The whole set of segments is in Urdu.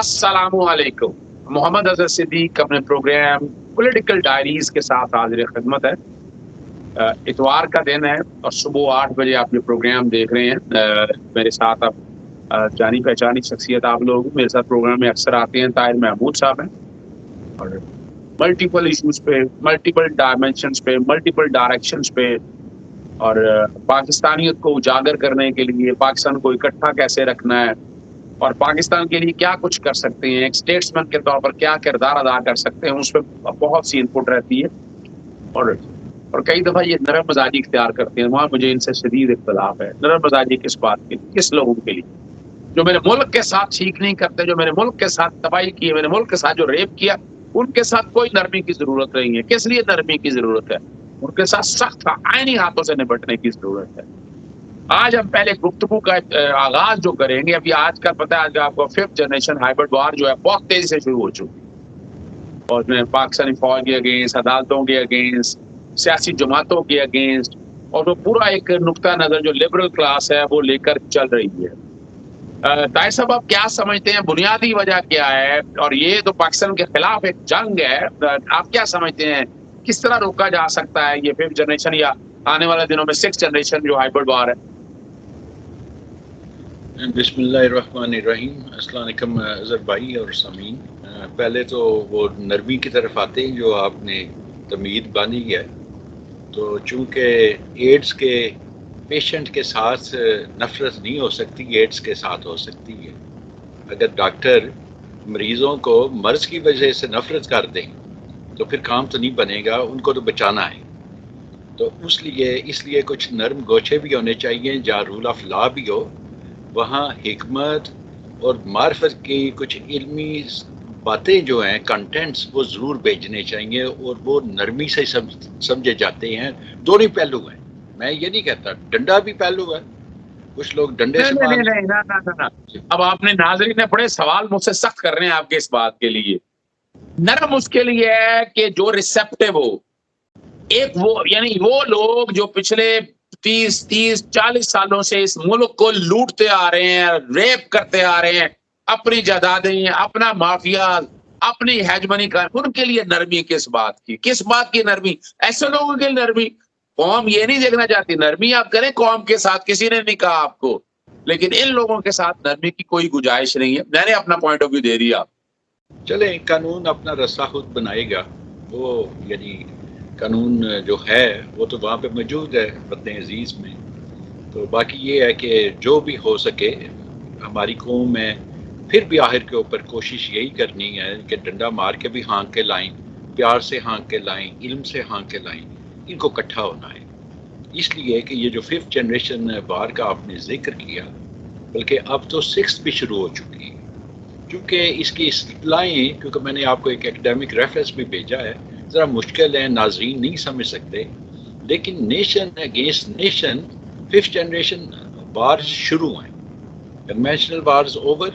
السلام علیکم. محمد اظہر صدیق اپنے پروگرام پولیٹیکل ڈائریز کے ساتھ حاضر خدمت ہے. اتوار کا دن ہے اور صبح 8 بجے آپ یہ پروگرام دیکھ رہے ہیں. میرے ساتھ اب جانی پہچانی شخصیت آپ لوگ میرے ساتھ پروگرام میں اکثر آتے ہیں. طاہر محمود صاحب ہیں اور ملٹیپل ایشوز پہ، ملٹیپل ڈائمینشنز پہ، ملٹیپل ڈائریکشنز پہ اور پاکستانیت کو اجاگر کرنے کے لیے پاکستان کو اکٹھا کیسے رکھنا ہے اور پاکستان کے لیے کیا کچھ کر سکتے ہیں، ایک اسٹیٹسمین کے طور پر کیا کردار ادا کر سکتے ہیں، اس پہ بہت سی انپٹ رہتی ہے. اور کئی دفعہ یہ نرم مزاجی اختیار کرتے ہیں. وہاں مجھے ان سے شدید اختلاف ہے. نرم مزاجی کس بات کے لیے، کس لوگوں کے لیے جو میرے ملک کے ساتھ ٹھیک نہیں کرتے، جو میرے ملک کے ساتھ تباہی کی، میرے ملک کے ساتھ جو ریپ کیا، ان کے ساتھ کوئی نرمی کی ضرورت نہیں ہے. کس لیے نرمی کی ضرورت ہے؟ ان کے ساتھ سخت آئینی ہاتھوں سے نپٹنے کی ضرورت ہے. آج ہم پہلے گفتگو کا آغاز جو کریں گے، ابھی آج کل پتہ ہے آپ کو 5th جنریشن ہائبرڈ وار جو ہے بہت تیزی سے شروع ہو چکی اور اس میں پاکستانی فوج کے اگینسٹ، عدالتوں کے اگینسٹ، سیاسی جماعتوں کے اگینسٹ، اور وہ پورا ایک نقطہ نظر جو لبرل کلاس ہے وہ لے کر چل رہی ہے. طاہر صاحب آپ کیا سمجھتے ہیں بنیادی وجہ کیا ہے؟ اور یہ تو پاکستان کے خلاف ایک جنگ ہے، آپ کیا سمجھتے ہیں کس طرح روکا جا سکتا ہے یہ 5th جنریشن یا آنے والے دنوں میں 6th جنریشن جو ہائبرڈ وار ہے؟ بسم اللہ الرحمن الرحیم. السلام علیکم اظہر بھائی اور سامعین. پہلے تو وہ نرمی کی طرف آتے ہیں جو آپ نے تمہید باندھی ہے. تو چونکہ ایڈز کے پیشنٹ کے ساتھ نفرت نہیں ہو سکتی، ایڈز کے ساتھ ہو سکتی ہے. اگر ڈاکٹر مریضوں کو مرض کی وجہ سے نفرت کر دیں تو پھر کام تو نہیں بنے گا، ان کو تو بچانا ہے. تو اس لیے کچھ نرم گوشے بھی ہونے چاہیے. جہاں رول آف لا بھی ہو وہاں حکمت اور معرفت کی کچھ علمی باتیں جو ہیں، کنٹینٹس، وہ ضرور بھیجنے چاہیے اور وہ نرمی سے سمجھے جاتے ہیں. دونوں پہلو ہیں. میں یہ نہیں کہتا ڈنڈا بھی پہلو ہے، کچھ لوگ ڈنڈے سے مار. نہیں. اب آپ نے ناظرین نے بڑے سوال مجھ سے سخت کر رہے ہیں آپ کے اس بات کے لیے. نرم اس کے لیے ہے کہ جو ریسیپٹیو ہو، ایک وہ یعنی وہ لوگ جو پچھلے 30-40 سالوں سے اس ملک کو لوٹتے آ رہے ہیں، ریپ کرتے آ رہے ہیں، اپنی جائیدادیں، اپنا مافیا، اپنی ہیجمنی کا، ان کے لیے نرمی کس بات کی؟ کس بات کی نرمی؟ ایسے لوگوں کے لیے نرمی. قوم یہ نہیں دیکھنا چاہتی. نرمی آپ کریں قوم کے ساتھ، کسی نے نہیں کہا آپ کو، لیکن ان لوگوں کے ساتھ نرمی کی کوئی گنجائش نہیں ہے. میں نے اپنا پوائنٹ آف ویو دے دیا. چلیں، قانون اپنا رستہ خود بنائے گا. وہ یعنی قانون جو ہے وہ تو وہاں پہ موجود ہے وطن عزیز میں. تو باقی یہ ہے کہ جو بھی ہو سکے ہماری قوم میں پھر بھی آخر کے اوپر کوشش یہی کرنی ہے کہ ڈنڈا مار کے بھی ہانک کے لائیں، پیار سے ہانک کے لائیں، علم سے ہانک کے لائیں. ان کو اکٹھا ہونا ہے. اس لیے کہ یہ جو 5th جنریشن وار کا آپ نے ذکر کیا، بلکہ اب تو 6th بھی شروع ہو چکی ہے. کیونکہ اس کی اصطلاحیں، کیونکہ میں نے آپ کو ایک ایکڈیمک ریفرنس بھی بھیجا ہے، ذرا مشکل ہے، ناظرین نہیں سمجھ سکتے. لیکن nation against nation 5th generation war شروع ہیں. Conventional wars over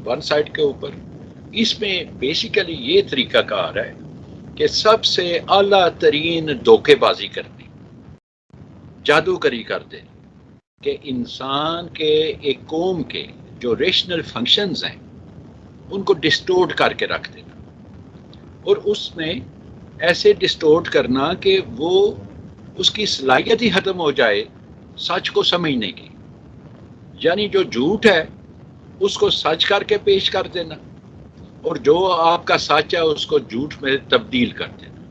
one side کے اوپر. اس میں بیسیکلی یہ طریقہ کار ہے کہ سب سے اعلیٰ ترین دھوکے بازی کرنی، جادوگری کر دیں کہ انسان کے، ایک قوم کے جو ریشنل فنکشنز ہیں ان کو ڈسٹورٹ کر کے رکھ دینا، اور اس میں ایسے ڈسٹورٹ کرنا کہ وہ اس کی صلاحیت ہی ختم ہو جائے سچ کو سمجھنے کی. یعنی جو جھوٹ ہے اس کو سچ کر کے پیش کر دینا، اور جو آپ کا سچ ہے اس کو جھوٹ میں تبدیل کر دینا.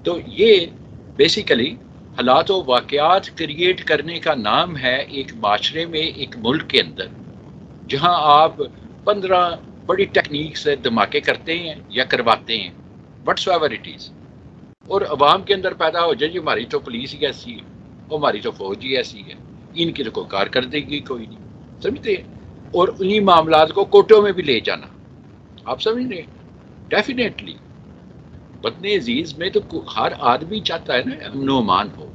تو یہ بیسیکلی حالات و واقعات کریٹ کرنے کا نام ہے ایک معاشرے میں، ایک ملک کے اندر، جہاں آپ 15 بڑی ٹیکنیک سے دھماکے کرتے ہیں یا کرواتے ہیں، وٹس ایور اٹ از، اور عوام کے اندر پیدا ہو جائے جی ہماری تو پولیس ہی ایسی ہے، ہماری تو فوج ہی ایسی ہے، ان کی تو کوئی کارکردگی کوئی نہیں. سمجھتے ہیں؟ اور انہی معاملات کو کوٹوں میں بھی لے جانا. آپ سمجھ رہے ہیں؟ ڈیفینیٹلی وطن عزیز میں تو ہر آدمی چاہتا ہے نا امن و امان ہو.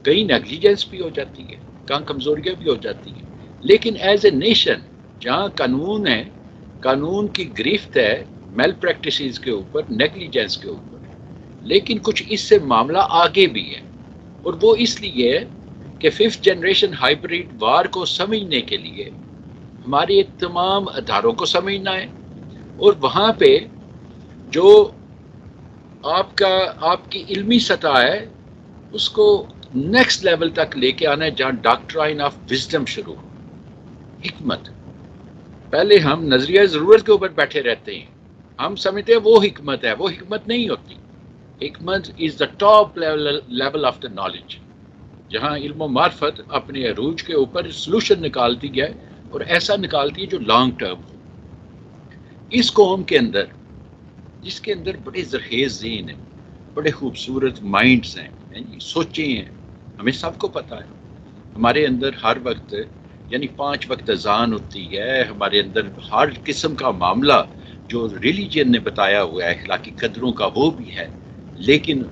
کہیں نیگلیجنس بھی ہو جاتی ہے، کہاں کمزوریاں بھی ہو جاتی ہیں، لیکن ایز اے نیشن جہاں قانون ہے، قانون کی گرفت ہے میل پریکٹسز کے اوپر، نیگلیجنس کے اوپر، لیکن کچھ اس سے معاملہ آگے بھی ہے. اور وہ اس لیے کہ 5th جنریشن ہائبرڈ وار کو سمجھنے کے لیے ہمارے تمام اداروں کو سمجھنا ہے، اور وہاں پہ جو آپ کی علمی سطح ہے اس کو نیکسٹ لیول تک لے کے آنا ہے، جہاں ڈاکٹرائن آف وزڈم شروع ہو، حکمت. پہلے ہم نظریہ ضرورت کے اوپر بیٹھے رہتے ہیں، ہم سمجھتے ہیں وہ حکمت ہے، وہ حکمت نہیں ہوتی. حکمت is the top level of the knowledge, جہاں علم و معرفت اپنے عروج کے اوپر سلوشن نکالتی ہے، اور ایسا نکالتی ہے جو لانگ ٹرم ہو. اس قوم کے اندر، جس کے اندر بڑے زرخیز ذہن ہیں، بڑے خوبصورت مائنڈز ہیں، سوچیں ہیں، ہمیں سب کو پتہ ہے ہمارے اندر ہر وقت یعنی 5 وقت اذان ہوتی ہے، ہمارے اندر ہر قسم کا معاملہ جو ریلیجن نے بتایا ہوا ہے اخلاقی قدروں کا وہ بھی ہے، لیکن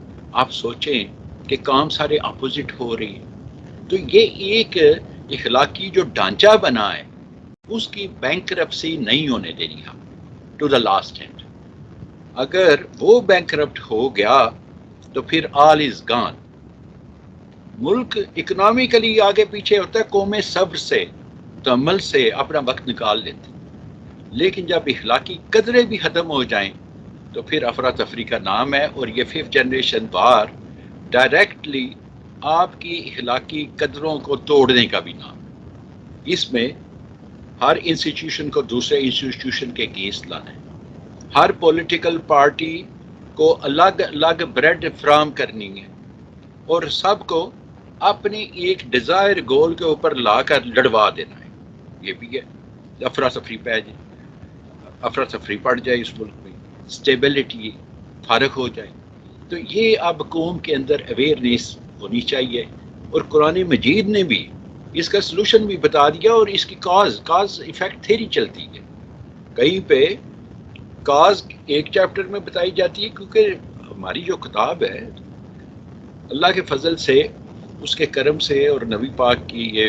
آپ سوچیں کہ کام سارے اپوزٹ ہو رہے ہیں. تو یہ ایک اخلاقی جو ڈھانچہ بنا ہے اس کی بینکرپسی نہیں ہونے دینی ہم ٹو دا لاسٹ اینڈ. اگر وہ بینکرپٹ ہو گیا تو پھر آل از گان. ملک اکنامیکلی آگے پیچھے ہوتا ہے، قومیں صبر سے تحمل سے اپنا وقت نکال لیتی، لیکن جب اخلاقی قدریں بھی ختم ہو جائیں تو پھر افراتفری کا نام ہے. اور یہ 5th جنریشن وار ڈائریکٹلی آپ کی اخلاقی قدروں کو توڑنے کا بھی نام. اس میں ہر انسٹیٹیوشن کو دوسرے انسٹیٹیوشن کے اگینسٹ لانا ہے، ہر پولیٹیکل پارٹی کو الگ الگ بریڈ فراہم کرنی ہے، اور سب کو اپنی ایک ڈیزائر گول کے اوپر لا کر لڑوا دینا ہے. یہ بھی ہے افراتفری پہ جائے، افراتفری پڑ جائے اس ملک میں، اسٹیبلٹی فارغ ہو جائے. تو یہ اب قوم کے اندر اویئرنیس ہونی چاہیے، اور قرآن مجید نے بھی اس کا سلوشن بھی بتا دیا، اور اس کی کاز ایفیکٹ تھیری چلتی ہے. کہیں پہ کاز ایک چیپٹر میں بتائی جاتی ہے، کیونکہ ہماری جو کتاب ہے اللہ کے فضل سے، اس کے کرم سے، اور نبی پاک کی یہ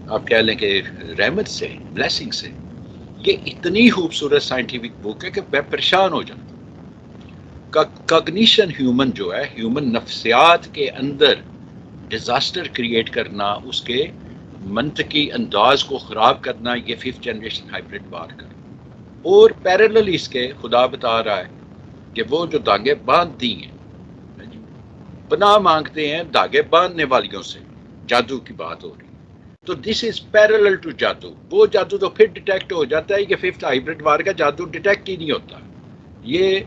آپ کہہ لیں کہ رحمت سے، بلیسنگ سے، یہ اتنی خوبصورت سائنٹیفک بک ہے کہ میں پریشان ہو جاتا ہوں. کاگنیشن ہیومن جو ہے، ہیومن نفسیات کے اندر ڈیزاسٹر کریٹ کرنا، اس کے منطقی انداز کو خراب کرنا، یہ 5th جنریشن ہائیبرڈ وار کا. اور پیرلل اس کے خدا بتا رہا ہے کہ وہ جو دھاگے باندھتی ہیں، پناہ مانگتے ہیں دھاگے باندھنے والیوں سے. جادو کی بات ہو رہی ہے، تو دس از پیرلل ٹو جادو. وہ جادو تو پھر ڈیٹیکٹ ہو جاتا ہے، کہ 5th ہائیبرڈ وار کا جادو ڈیٹیکٹ ہی نہیں ہوتا. یہ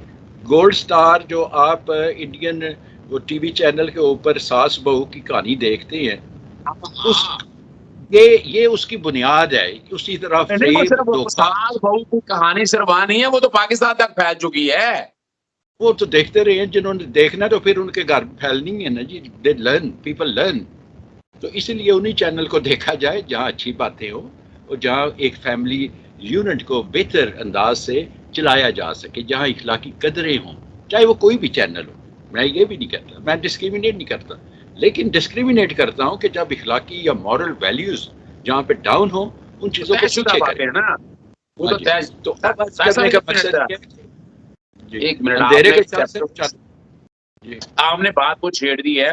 گولڈ سٹار جو آپ انڈین وہ ٹی وی چینل کے اوپر ساس بہو کی کہانی دیکھتے ہیں، اس یہ اس کی بنیاد ہے. اسی طرح نہیں، وہ فریب، صرف دھوکہ، ساس بہو کی کہانی صرف وہاں نہیں ہے، وہ تو پاکستان تک پھیل چکی ہے. وہ تو دیکھتے رہے ہیں جنہوں نے دیکھنا، تو پھر ان کے گھر پھیلنی ہے نا جی. They learn, people learn. تو اسی لیے انہی چینل کو دیکھا جائے جہاں اچھی باتیں ہوں، اور جہاں ایک فیملی یونٹ کو بہتر انداز سے چلایا جا سکے، جہاں اخلاقی قدریں ہوں، چاہے وہ کوئی بھی چینل ہو. میں یہ بھی نہیں کرتا، میں ڈسکریمنیٹ نہیں کرتا، لیکن ڈسکریمنیٹ کرتا ہوں کہ جب اخلاقی یا مورل ویلیوز جہاں پہ ڈاؤن ہوں، ان چیزوں کو طے شدہ پیچھے باتیں کریں. ہیں نا، وہ ہاں تو جی. طے. تو اب عرض ایسا کرنے کا ایک منٹ مقصد ذرا، یہ ہے جی ایک منٹ، آپ اندھیرے نے کے ایک ساتھ چیپٹر، جی آپ نے بات کو چھیڑ دی ہے.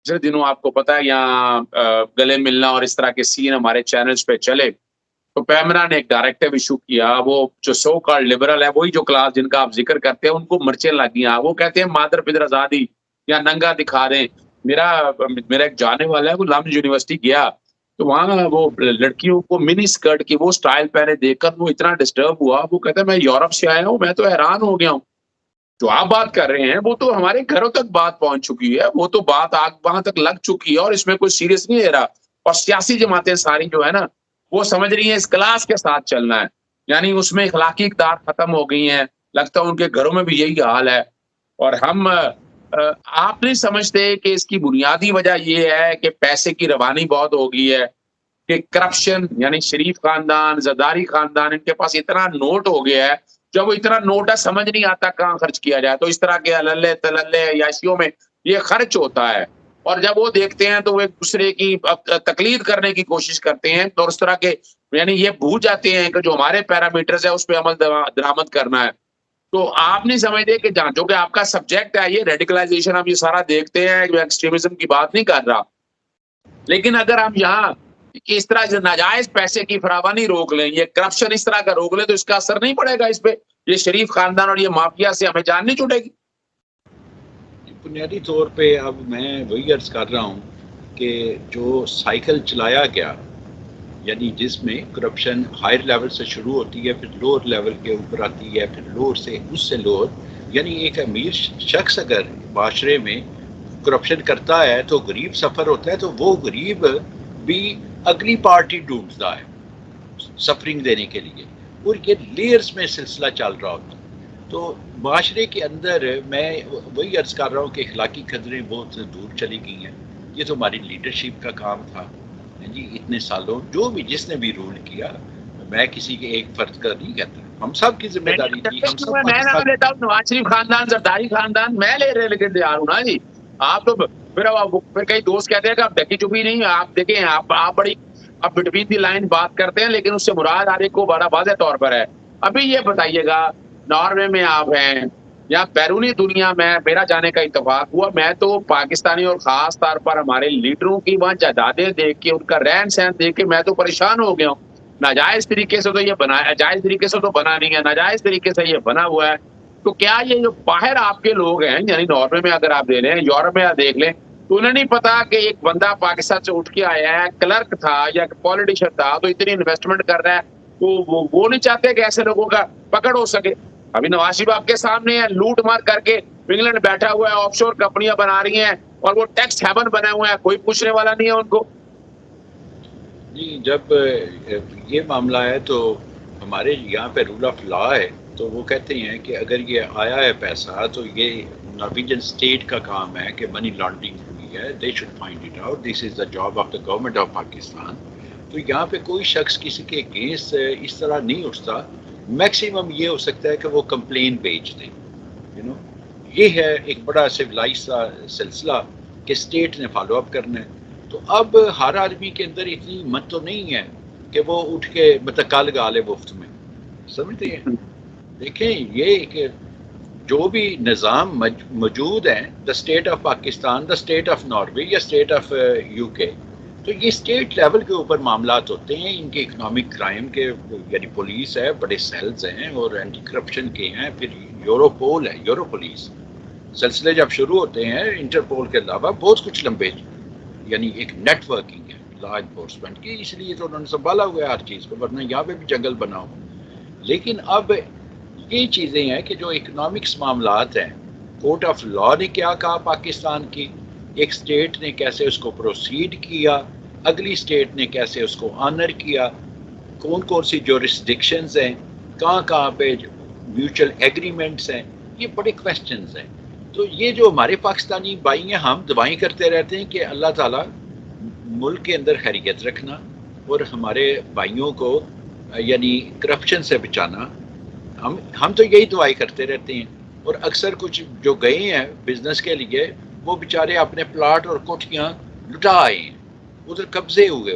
جس دنوں آپ کو پتا ہے یہاں گلے ملنا اور اس طرح کے سین ہمارے چینلز پہ چلے، تو پیمرا نے ایک ڈائریکٹو ایشو کیا. وہ جو سو کالڈ لبرل ہے، وہی جو کلاس جن کا آپ ذکر کرتے ہیں، ان کو مرچیں لگ گیا. وہ کہتے ہیں مادر پدر آزادی یا ننگا دکھا دیں. میرا ایک جانے والا ہے، وہ لامز یونیورسٹی گیا، تو وہاں وہ لڑکیوں کو منی سکرٹ کی وہ سٹائل پہنے دیکھ کر وہ اتنا ڈسٹرب ہوا. وہ کہتا ہے میں یورپ سے آیا ہوں، میں تو حیران ہو گیا ہوں. جو آپ بات کر رہے ہیں وہ تو ہمارے گھروں تک بات پہنچ چکی ہے، وہ تو بات آگ وہاں تک لگ چکی ہے، اور اس میں کوئی سیریس نہیں لے رہا. اور سیاسی جماعتیں ساری جو ہے نا، وہ سمجھ رہی ہیں اس کلاس کے ساتھ چلنا ہے، یعنی اس میں اخلاقی اقدار ختم ہو گئی ہیں. لگتا ہے ان کے گھروں میں بھی یہی حال ہے. اور ہم آپ نہیں سمجھتے کہ اس کی بنیادی وجہ یہ ہے کہ پیسے کی روانی بہت ہو گئی ہے، کہ کرپشن، یعنی شریف خاندان، زرداری خاندان، ان کے پاس اتنا نوٹ ہو گیا ہے. جب وہ اتنا نوٹ ہے، سمجھ نہیں آتا کہاں خرچ کیا جائے، تو اس طرح کے اللے تللے عیاشیوں میں یہ خرچ ہوتا ہے. اور جب وہ دیکھتے ہیں تو وہ ایک دوسرے کی تقلید کرنے کی کوشش کرتے ہیں، اور اس طرح کے یعنی یہ بھول جاتے ہیں کہ جو ہمارے پیرامیٹرز ہے اس پہ عمل درآمد کرنا ہے. تو آپ نہیں سمجھتے کہ جو کہ آپ کا سبجیکٹ ہے، یہ ریڈیکلائزیشن، ہم یہ سارا دیکھتے ہیں، جو ایکسٹریمزم کی بات نہیں کر رہا، لیکن اگر ہم یہاں کہ اس طرح سے ناجائز پیسے کی فراوانی روک لیں, یہ کرپشن اس طرح کا روک لیں, تو اس کا اثر نہیں پڑے گا اس پہ, یہ شریف خاندان اور یہ مافیا سے ہمیں جان نہیں چھوٹے گی؟ بنیادی طور پہ اب میں وہی عرض کر رہا ہوں کہ جو سائیکل چلایا گیا, یعنی جس میں کرپشن ہائر لیول سے شروع ہوتی ہے, پھر لوور لیول کے اوپر آتی ہے, پھر لوور سے اس سے لوور, یعنی ایک امیر شخص اگر معاشرے میں کرپشن کرتا ہے تو غریب سفر ہوتا ہے, تو وہ غریب بھی اگلی پارٹی ڈھونڈتا ہے سفرنگ دینے کے لیے, اور یہ لیئرز میں سلسلہ چل رہا ہوتا ہے. تو معاشرے کے اندر میں وہی عرض کر رہا ہوں کہ اخلاقی قدریں بہت دور چلی گئی ہیں. یہ تو ہماری لیڈرشپ کا کام تھا جی اتنے سالوں, جو بھی جس نے بھی رول کیا, میں کسی کے ایک فرد کا نہیں کہتا, ہم سب کی ذمہ داری تھی. ہم سب میں نام لیتا ہوں نواز شریف خاندان, زرداری خاندان, میں لے رہے لیکن تیار ہوں نا جی. آپ تو پھر کئی دوست کہتے ہیں کہ آپ ڈکی چپی نہیں, آپ دیکھیں آپ بڑی اب بٹوین دی لائن بات کرتے ہیں, لیکن اس سے مراد آپ کو بڑا واضح طور پر ہے. ابھی یہ بتائیے گا, ناروے میں آپ ہیں یا بیرونی دنیا میں میرا جانے کا اتفاق ہوا, میں تو پاکستانی اور خاص طور پر ہمارے لیڈروں کی وہاں جائیدادیں دیکھ کے, ان کا رہن سہن دیکھ کے میں تو پریشان ہو گیا ہوں. ناجائز طریقے سے تو یہ بنا, جائز طریقے سے تو بنا نہیں ہے, ناجائز طریقے سے یہ بنا ہوا ہے. تو کیا یہ جو باہر آپ کے لوگ ہیں, یعنی ناروے میں اگر آپ دے لیں, یورپ میں آپ دیکھ لیں, تو انہیں نہیں پتا کہ ایک بندہ پاکستان سے اٹھ کے آیا ہے, کلرک تھا یا پالیٹیشین تھا, تو اتنی انویسٹمنٹ کر رہا ہے, تو وہ نہیں چاہتے کہ ایسے لوگوں کا پکڑ ہو سکے. ابھی نواز شریف آپ کے سامنے ہے, لوٹ مار کر کے انگلینڈ بیٹھا ہوا ہے, آف شور کمپنیاں بنا رہی ہیں, اور وہ ٹیکس ہیون بنے ہوئے ہیں, کوئی پوچھنے والا نہیں ہے ان کو. جی جب یہ معاملہ ہے تو ہمارے یہاں پہ رول آف لا ہے, تو وہ کہتے ہیں کہ اگر یہ آیا ہے پیسہ تو یہ نارویجن اسٹیٹ کا کام ہے کہ منی لانڈرنگ ہوئی ہے, they should find it out, this is the job of the government of Pakistan. تو یہاں پہ کوئی شخص کسی کے اگینسٹ اس طرح نہیں اٹھتا. میکسیمم یہ ہو سکتا ہے کہ وہ کمپلین بھیج دیں, یہ ہے ایک بڑا سویلائز سلسلہ کہ اسٹیٹ نے فالو اپ کرنا ہے. تو اب ہر آدمی کے اندر اتنی ہمت تو نہیں ہے کہ وہ اٹھ کے متقال گالے مفت میں, سمجھتے ہیں. دیکھیں یہ کہ جو بھی نظام موجود ہیں, the state of Pakistan, the state of Norway یا اسٹیٹ آف یو کے, تو یہ اسٹیٹ لیول کے اوپر معاملات ہوتے ہیں. ان کے اکنامک کرائم کے, یعنی پولیس ہے, بڑے سیلز ہیں, اور اینٹی کرپشن کے ہیں, پھر یوروپول ہے, یورو پولیس. سلسلے جب شروع ہوتے ہیں انٹرپول کے علاوہ بہت کچھ لمبے, یعنی ایک نیٹ ورکنگ ہے لا انفورسمنٹ کی, اس لیے تو انہوں نے سنبھالا ہوا ہے ہر چیز کو, ورنہ یہاں پہ بھی جنگل بنا ہو. لیکن اب یہ چیزیں ہیں کہ جو اکنامکس معاملات ہیں, کورٹ آف لا نے کیا کہا پاکستان کی, ایک اسٹیٹ نے کیسے اس کو پروسیڈ کیا, اگلی اسٹیٹ نے کیسے اس کو آنر کیا, کون کون سی جورسڈکشنز ہیں, کہاں کہاں پہ میوچل ایگریمنٹس ہیں, یہ بڑے کویسچنز ہیں. تو یہ جو ہمارے پاکستانی بھائی ہیں, ہم دعائیں کرتے رہتے ہیں کہ اللہ تعالیٰ ملک کے اندر خیریت رکھنا اور ہمارے بھائیوں کو یعنی کرپشن سے بچانا. ہم تو یہی دعائیں کرتے رہتے ہیں. اور اکثر کچھ جو گئے ہیں بزنس کے لیے, وہ بیچارے اپنے پلاٹ اور کوٹھیاں لٹا آئے ہیں, ادھر قبضے ہوئے,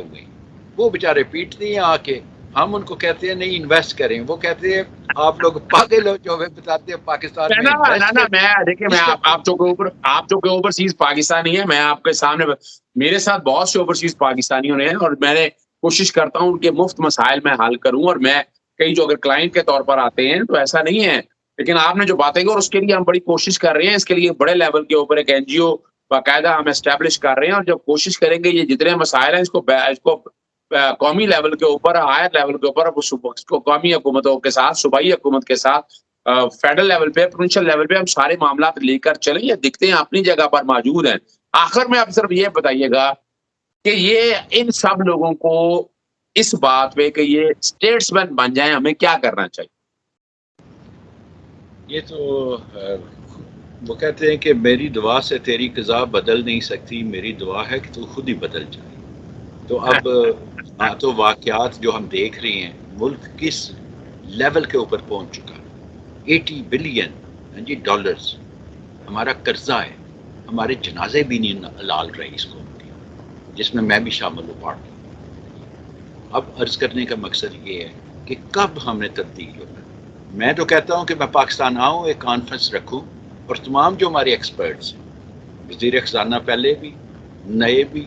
وہ بیچارے پیٹتے ہیں آ کے. ہم ان کو کہتے ہیں نہیں انویسٹ کریں, وہ کہتے ہیں آپ لوگ پاگل ہو جو ہمیں بتاتے ہیں پاکستان میں انویسٹ کریں. میں دیکھیں, میں آپ جو کہ اوورسیز پاکستانی ہیں, میں آپ کے سامنے, میرے ساتھ بہت سے اوورسیز پاکستانیوں نے ہیں, اور میں نے کوشش کرتا ہوں ان کے مفت مسائل میں حل کروں, اور میں کئی جو اگر کلائنٹ کے طور پر آتے ہیں تو ایسا نہیں ہے. لیکن آپ نے جو باتیں کی, اور اس کے لیے ہم بڑی کوشش کر رہے ہیں, اس کے لیے بڑے لیول کے اوپر ایک NGO باقاعدہ ہم اسٹیبلش کر رہے ہیں, اور جب کوشش کریں گے یہ جتنے مسائل ہیں اس کو قومی لیول کے اوپر, ہائر لیول کے اوپر, قومی حکومتوں کے ساتھ, صوبائی حکومت کے ساتھ, فیڈرل لیول پہ, پروونشل لیول پہ ہم سارے معاملات لے کر چلیں. یہ دکھتے ہیں اپنی جگہ پر موجود ہیں. آخر میں آپ صرف یہ بتائیے گا کہ یہ ان سب لوگوں کو اس بات پہ کہ یہ اسٹیٹس مین بن جائیں, ہمیں کیا کرنا چاہیے؟ یہ تو وہ کہتے ہیں کہ میری دعا سے تیری قضا بدل نہیں سکتی, میری دعا ہے کہ تو خود ہی بدل جائے. تو اب تو واقعات جو ہم دیکھ رہے ہیں, ملک کس لیول کے اوپر پہنچ چکا ہے. 80 بلین جی ڈالرز ہمارا قرضہ ہے, ہمارے جنازے بھی نہیں لال رہے اس قوم کے, جس میں بھی شامل ہوں پارٹ. اب عرض کرنے کا مقصد یہ ہے کہ کب ہم نے تبدیل ہونا. میں تو کہتا ہوں کہ میں پاکستان آؤں, ایک کانفرنس رکھوں, اور تمام جو ہمارے ایکسپرٹس ہیں, وزیر خزانہ پہلے بھی, نئے بھی,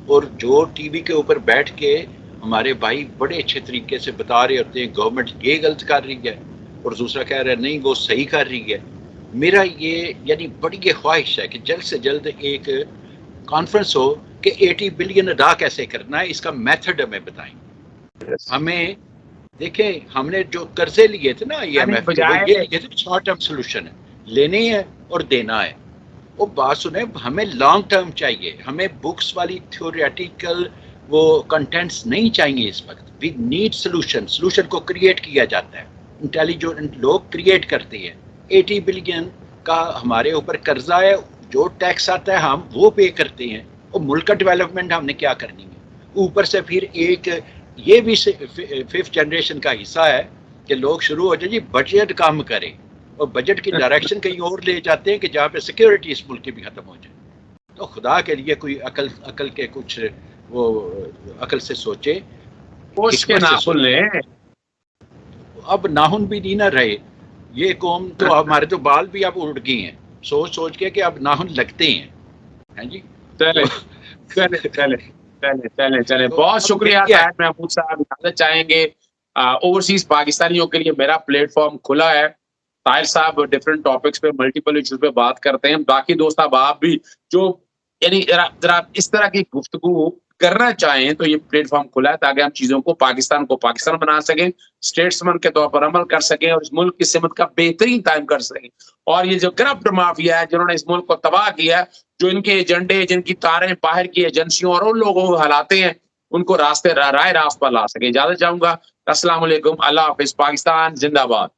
اور جو ٹی وی کے اوپر بیٹھ کے ہمارے بھائی بڑے اچھے طریقے سے بتا رہے ہوتے ہیں گورنمنٹ یہ غلط کر رہی ہے اور دوسرا کہہ رہا ہے نہیں وہ صحیح کر رہی ہے. میرا یہ یعنی بڑی یہ خواہش ہے کہ جلد سے جلد ایک کانفرنس ہو کہ 80 بلین ادا کیسے کرنا ہے، اس کا میتھڈ ہمیں بتائیں. ہمیں دیکھیں ہم نے جو قرضے لیے تھے نا ای ایم ایف کے، وہ یہ لیے تھے شارٹ ٹرم سولوشن ہے، لینے ہے اور دینا ہے. وہ بات سنیں ہمیں لانگ ٹرم چاہیے، ہمیں بکس والی تھیوریٹیکل وہ کنٹینٹس نہیں چاہیے اس وقت. We need solution. سولوشن کو کریٹ کیا جاتا ہے، انٹیلیجنٹ لوگ کریٹ کرتے ہیں. 80 بلین کا ہمارے اوپر قرضہ ہے، جو ٹیکس آتا ہے ہم وہ پے کرتے ہیں، اور ملک کا ڈیولپمنٹ ہم نے کیا کرنی ہے. اوپر سے پھر ایک یہ بھی 5th جنریشن کا حصہ ہے کہ لوگ شروع ہو جائیں جی بجٹ کم کریں، اور بجٹ کی ڈائریکشن کہیں اور لے جاتے ہیں کہ جہاں پہ سیکیورٹی اس ملک کی بھی ختم ہو جائے. تو خدا کے لیے کوئی عقل کے کچھ وہ عقل سے سوچے، حکمت سے سوچے. اب ناخن بھی نہیں نہ رہے یہ قوم، تو ہمارے تو بال بھی اب اڑ گئی ہیں سوچ سوچ کے کہ اب ناخن لگتے ہیں. ہیں جی چلے چلے چلے چلے چلے چلے بہت شکریہ طاہر محمود صاحب. اجازت چاہیں گے اوورسیز پاکستانیوں کے لیے میرا پلیٹ فارم کھلا ہے. طاہر صاحب ڈفرینٹ ٹاپکس پہ ملٹیپل ایشوز پہ بات کرتے ہیں. باقی دوست آپ بھی جو یعنی ذرا اس طرح کی گفتگو کرنا چاہیں تو یہ پلیٹ فارم کھلا ہے تاکہ ہم چیزوں کو پاکستان بنا سکیں، اسٹیٹسمن کے طور پر عمل کر سکیں اور اس ملک کی سمت کا بہترین ٹائم کر سکیں. اور یہ جو کرپٹ مافیا ہے جنہوں نے اس ملک کو تباہ کیا ہے، جو ان کے ایجنڈے جن کی تاریں باہر کی ایجنسیوں اور ان لوگوں کو ہلاتے ہیں، ان کو رائے راست پر لا سکے. اجازت چاہوں گا. السلام علیکم. اللہ حافظ. پاکستان زندہ باد.